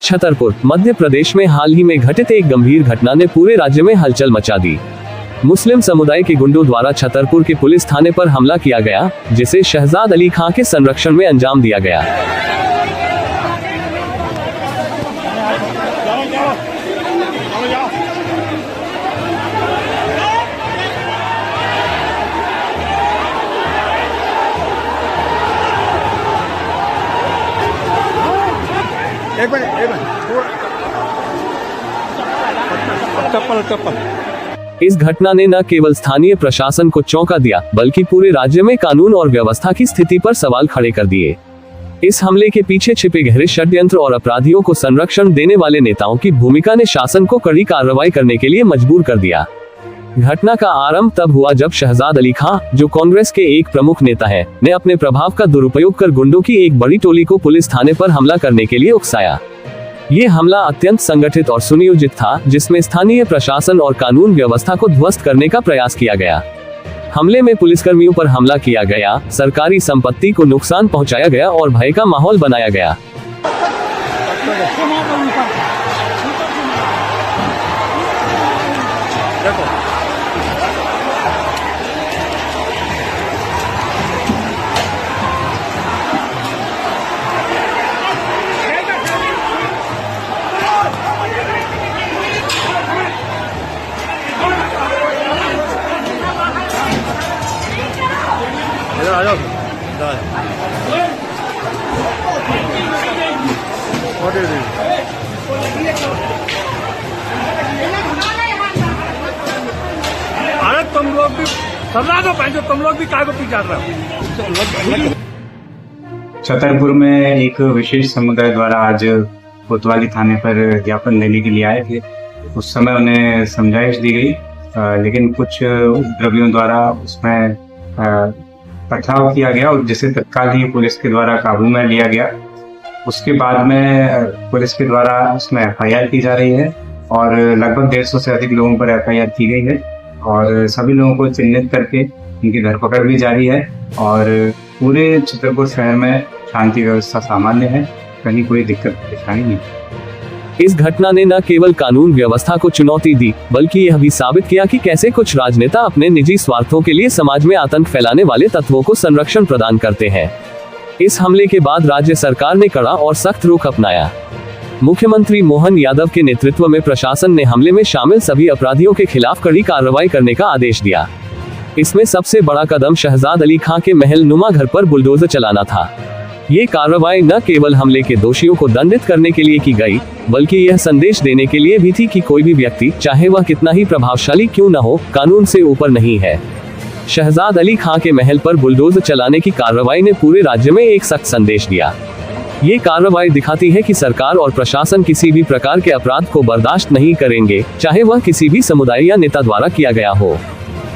छतरपुर मध्य प्रदेश में हाल ही में घटित एक गंभीर घटना ने पूरे राज्य में हलचल मचा दी। मुस्लिम समुदाय के गुंडों द्वारा छतरपुर के पुलिस थाने पर हमला किया गया, जिसे शहजाद अली खां के संरक्षण में अंजाम दिया गया। इस घटना ने न केवल स्थानीय प्रशासन को चौंका दिया, बल्कि पूरे राज्य में कानून और व्यवस्था की स्थिति पर सवाल खड़े कर दिए। इस हमले के पीछे छिपे गहरे षड्यंत्र और अपराधियों को संरक्षण देने वाले नेताओं की भूमिका ने शासन को कड़ी कार्रवाई करने के लिए मजबूर कर दिया। घटना का आरंभ तब हुआ जब शहजाद अली खां, जो कांग्रेस के एक प्रमुख नेता हैं, ने अपने प्रभाव का दुरुपयोग कर गुंडों की एक बड़ी टोली को पुलिस थाने पर हमला करने के लिए उकसाया। ये हमला अत्यंत संगठित और सुनियोजित था, जिसमें स्थानीय प्रशासन और कानून व्यवस्था को ध्वस्त करने का प्रयास किया गया। हमले में पुलिसकर्मियों पर हमला किया गया, सरकारी संपत्ति को नुकसान पहुंचाया गया और भय का माहौल बनाया गया। अरे तुम लोग भी समझा दो, तुम लोग भी काय को पीछे रहे हो। छतरपुर में एक विशेष समुदाय द्वारा आज कोतवाली थाने पर ज्ञापन देने के लिए आए थे। उस समय उन्हें समझाइश दी गई, लेकिन कुछ उपद्रवियों द्वारा उसमें पथराव किया गया और जिसे तत्काल ही पुलिस के द्वारा काबू में लिया गया। उसके बाद में पुलिस के द्वारा उसमें एफआईआर की जा रही है और लगभग 150 से अधिक लोगों पर एफआईआर की गई है और सभी लोगों को चिन्हित करके उनकी धरपकड़ भी जारी है और पूरे छतरपुर शहर में शांति व्यवस्था सामान्य है, कहीं कोई दिक्कत परेशानी नहीं। इस घटना ने न केवल कानून व्यवस्था को चुनौती दी, बल्कि यह भी साबित किया कि कैसे कुछ राजनेता अपने निजी स्वार्थों के लिए समाज में आतंक फैलाने वाले तत्वों को संरक्षण प्रदान करते हैं। इस हमले के बाद राज्य सरकार ने कड़ा और सख्त रुख अपनाया। मुख्यमंत्री मोहन यादव के नेतृत्व में प्रशासन ने हमले में शामिल सभी अपराधियों के खिलाफ कड़ी कार्रवाई करने का आदेश दिया। इसमें सबसे बड़ा कदम शहजाद अली खां के महल नुमा घर पर बुलडोजर चलाना था। ये कार्रवाई न केवल हमले के दोषियों को दंडित करने के लिए की गई, बल्कि यह संदेश देने के लिए भी थी कि कोई भी व्यक्ति, चाहे वह कितना ही प्रभावशाली क्यों न हो, कानून से ऊपर नहीं है। शहजाद अली खां के महल पर बुलडोजर चलाने की कार्रवाई ने पूरे राज्य में एक सख्त संदेश दिया। ये कार्रवाई दिखाती है कि सरकार और प्रशासन किसी भी प्रकार के अपराध को बर्दाश्त नहीं करेंगे, चाहे वह किसी भी समुदाय या नेता द्वारा किया गया हो।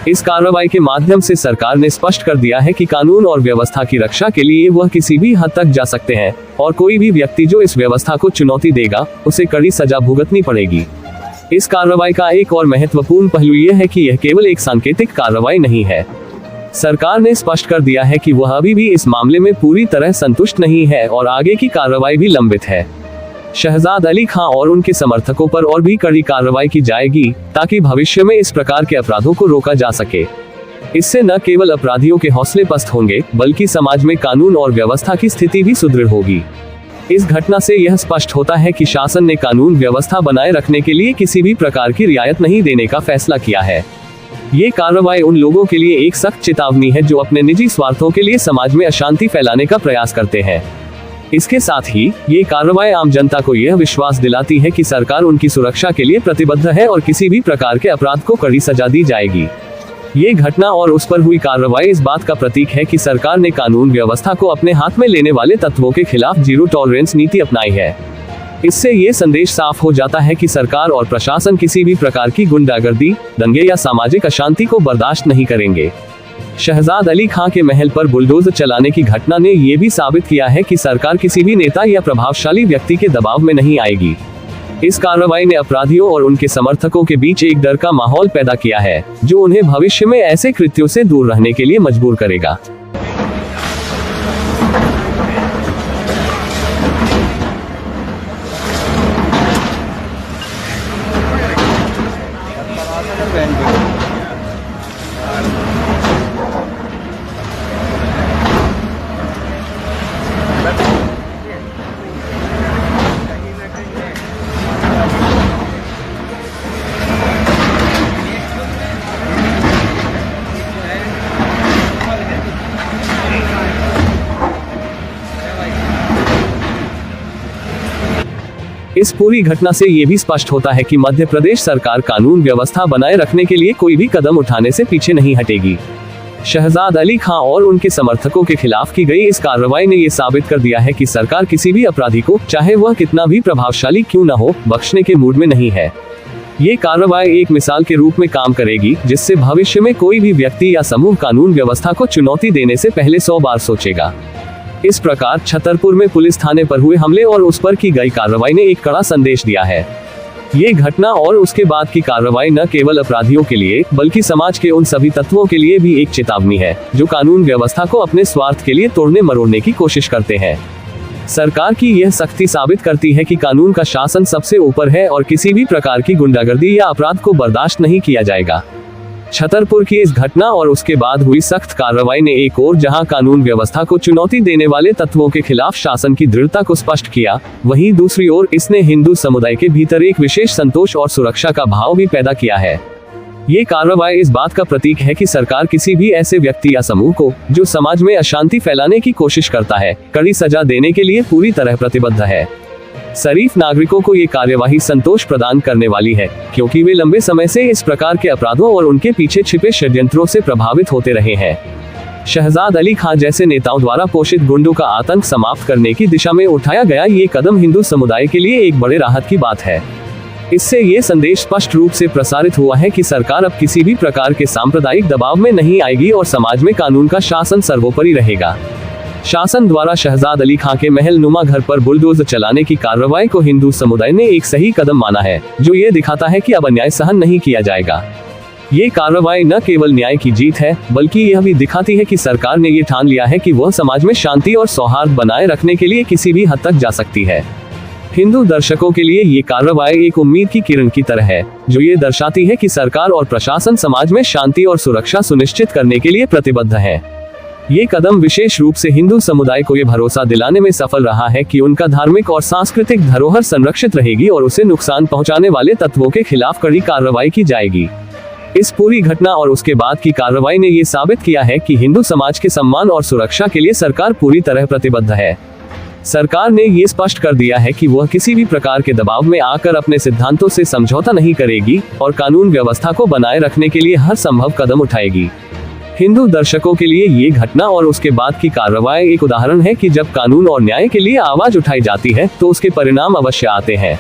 इस कार्रवाई के माध्यम से सरकार ने स्पष्ट कर दिया है कि कानून और व्यवस्था की रक्षा के लिए वह किसी भी हद तक जा सकते हैं और कोई भी व्यक्ति जो इस व्यवस्था को चुनौती देगा, उसे कड़ी सजा भुगतनी पड़ेगी। इस कार्रवाई का एक और महत्वपूर्ण पहलू यह है कि यह केवल एक सांकेतिक कार्रवाई नहीं है। सरकार ने स्पष्ट कर दिया है कि वह अभी भी इस मामले में पूरी तरह संतुष्ट नहीं है और आगे की कार्रवाई भी लंबित है। शहजाद अली खां और उनके समर्थकों पर और भी कड़ी कार्रवाई की जाएगी, ताकि भविष्य में इस प्रकार के अपराधों को रोका जा सके। इससे न केवल अपराधियों के हौसले पस्त होंगे, बल्कि समाज में कानून और व्यवस्था की स्थिति भी सुदृढ़ होगी। इस घटना से यह स्पष्ट होता है कि शासन ने कानून व्यवस्था बनाए रखने के लिए किसी भी प्रकार की रियायत नहीं देने का फैसला किया है। ये कार्रवाई उन लोगों के लिए एक सख्त चेतावनी है जो अपने निजी स्वार्थों के लिए समाज में अशांति फैलाने का प्रयास करते हैं। इसके साथ ही ये कार्रवाई आम जनता को यह विश्वास दिलाती है कि सरकार उनकी सुरक्षा के लिए प्रतिबद्ध है और किसी भी प्रकार के अपराध को कड़ी सजा दी जाएगी। ये घटना और उस पर हुई कार्रवाई इस बात का प्रतीक है कि सरकार ने कानून व्यवस्था को अपने हाथ में लेने वाले तत्वों के खिलाफ जीरो टॉलरेंस नीति अपनाई है। इससे ये संदेश साफ हो जाता है कि सरकार और प्रशासन किसी भी प्रकार की गुंडागर्दी, दंगे या सामाजिक अशांति को बर्दाश्त नहीं करेंगे। शहजाद अली खां के महल पर बुलडोजर चलाने की घटना ने यह भी साबित किया है कि सरकार किसी भी नेता या प्रभावशाली व्यक्ति के दबाव में नहीं आएगी। इस कार्रवाई ने अपराधियों और उनके समर्थकों के बीच एक डर का माहौल पैदा किया है, जो उन्हें भविष्य में ऐसे कृत्यों से दूर रहने के लिए मजबूर करेगा। इस पूरी घटना से ये भी स्पष्ट होता है कि मध्य प्रदेश सरकार कानून व्यवस्था बनाए रखने के लिए कोई भी कदम उठाने से पीछे नहीं हटेगी। शहजाद अली खां और उनके समर्थकों के खिलाफ की गई इस कार्रवाई ने ये साबित कर दिया है कि सरकार किसी भी अपराधी को, चाहे वह कितना भी प्रभावशाली क्यों न हो, बख्शने के मूड में नहीं है। ये कार्रवाई एक मिसाल के रूप में काम करेगी, जिससे भविष्य में कोई भी व्यक्ति या समूह कानून व्यवस्था को चुनौती देने से पहले 100 बार सोचेगा। इस प्रकार छतरपुर में पुलिस थाने पर हुए हमले और उस पर की गई कार्रवाई ने एक कड़ा संदेश दिया है। ये घटना और उसके बाद की कार्रवाई न केवल अपराधियों के लिए, बल्कि समाज के उन सभी तत्वों के लिए भी एक चेतावनी है, जो कानून व्यवस्था को अपने स्वार्थ के लिए तोड़ने मरोड़ने की कोशिश करते हैं। सरकार की यह सख्ती साबित करती है कि कानून का शासन सबसे ऊपर है और किसी भी प्रकार की गुंडागर्दी या अपराध को बर्दाश्त नहीं किया जाएगा। छतरपुर की इस घटना और उसके बाद हुई सख्त कार्रवाई ने एक ओर जहां कानून व्यवस्था को चुनौती देने वाले तत्वों के खिलाफ शासन की दृढ़ता को स्पष्ट किया, वहीं दूसरी ओर इसने हिंदू समुदाय के भीतर एक विशेष संतोष और सुरक्षा का भाव भी पैदा किया है। ये कार्रवाई इस बात का प्रतीक है कि सरकार किसी भी ऐसे व्यक्ति या समूह को, जो समाज में अशांति फैलाने की कोशिश करता है, कड़ी सजा देने के लिए पूरी तरह प्रतिबद्ध है। शरीफ नागरिकों को ये कार्यवाही संतोष प्रदान करने वाली है, क्योंकि वे लंबे समय से इस प्रकार के अपराधों और उनके पीछे छिपे षड्यंत्रों से प्रभावित होते रहे हैं। शहजाद अली खां जैसे नेताओं द्वारा पोषित गुंडों का आतंक समाप्त करने की दिशा में उठाया गया ये कदम हिंदू समुदाय के लिए एक बड़े राहत की बात है। इससे ये संदेश स्पष्ट रूप से प्रसारित हुआ है कि सरकार अब किसी भी प्रकार के सांप्रदायिक दबाव में नहीं आएगी और समाज में कानून का शासन सर्वोपरि रहेगा। शासन द्वारा शहजाद अली खां के महल नुमा घर पर बुलडोजर चलाने की कार्रवाई को हिंदू समुदाय ने एक सही कदम माना है, जो ये दिखाता है कि अब अन्याय सहन नहीं किया जाएगा। ये कार्रवाई न केवल न्याय की जीत है, बल्कि यह भी दिखाती है कि सरकार ने ये ठान लिया है कि वह समाज में शांति और सौहार्द बनाए रखने के लिए किसी भी हद तक जा सकती है। हिंदू दर्शकों के लिए ये कार्रवाई एक उम्मीद की किरण की तरह है, जो ये दर्शाती है कि सरकार और प्रशासन समाज में शांति और सुरक्षा सुनिश्चित करने के लिए प्रतिबद्ध है। ये कदम विशेष रूप से हिंदू समुदाय को ये भरोसा दिलाने में सफल रहा है कि उनका धार्मिक और सांस्कृतिक धरोहर संरक्षित रहेगी और उसे नुकसान पहुंचाने वाले तत्वों के खिलाफ कड़ी कार्रवाई की जाएगी। इस पूरी घटना और उसके बाद की कार्रवाई ने ये साबित किया है कि हिंदू समाज के सम्मान और सुरक्षा के लिए सरकार पूरी तरह प्रतिबद्ध है। सरकार ने ये स्पष्ट कर दिया है कि वह किसी भी प्रकार के दबाव में आकर अपने सिद्धांतों से समझौता नहीं करेगी और कानून व्यवस्था को बनाए रखने के लिए हर संभव कदम उठाएगी। हिंदू दर्शकों के लिए ये घटना और उसके बाद की कार्रवाई एक उदाहरण है कि जब कानून और न्याय के लिए आवाज उठाई जाती है तो उसके परिणाम अवश्य आते हैं।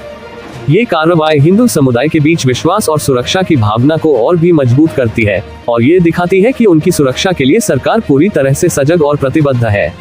ये कार्रवाई हिंदू समुदाय के बीच विश्वास और सुरक्षा की भावना को और भी मजबूत करती है और ये दिखाती है कि उनकी सुरक्षा के लिए सरकार पूरी तरह से सजग और प्रतिबद्ध है।